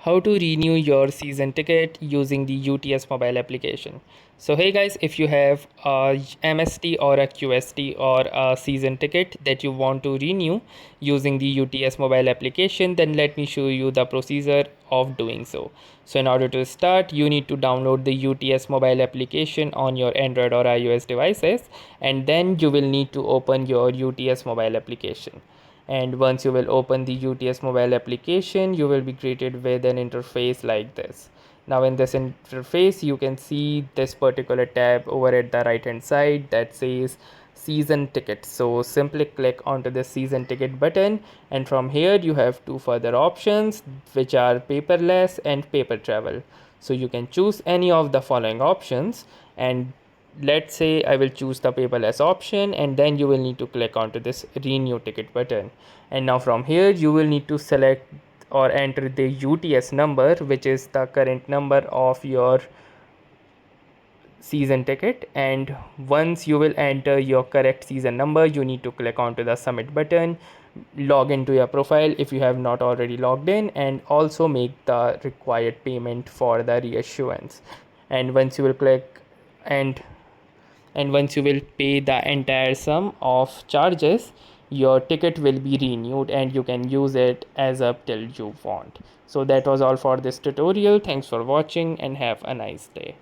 How to renew your season ticket using the UTS mobile application. So hey guys, if you have a MST or a QST or a season ticket that you want to renew using the UTS mobile application, then let me show you the procedure of doing so. So in order to start, you need to download the UTS mobile application on your Android or iOS devices, and then you will need to open your UTS mobile application. And once you will open the UTS mobile application, you will be greeted with an interface like this. Now in this interface, you can see this particular tab over at the right hand side that says season ticket. So simply click onto the season ticket button, and from here you have two further options, which are paperless and paper travel. So you can choose any of the following options, and let's say I will choose the paperless option, and then you will need to click onto this renew ticket button. And now from here you will need to select or enter the UTS number, which is the current number of your season ticket. And once you will enter your correct season number, you need to click onto the submit button, log into your profile if you have not already logged in, and also make the required payment for the reissuance. And once you will click and once you will pay the entire sum of charges, your ticket will be renewed and you can use it as up till you want. So that was all for this tutorial. Thanks for watching and have a nice day.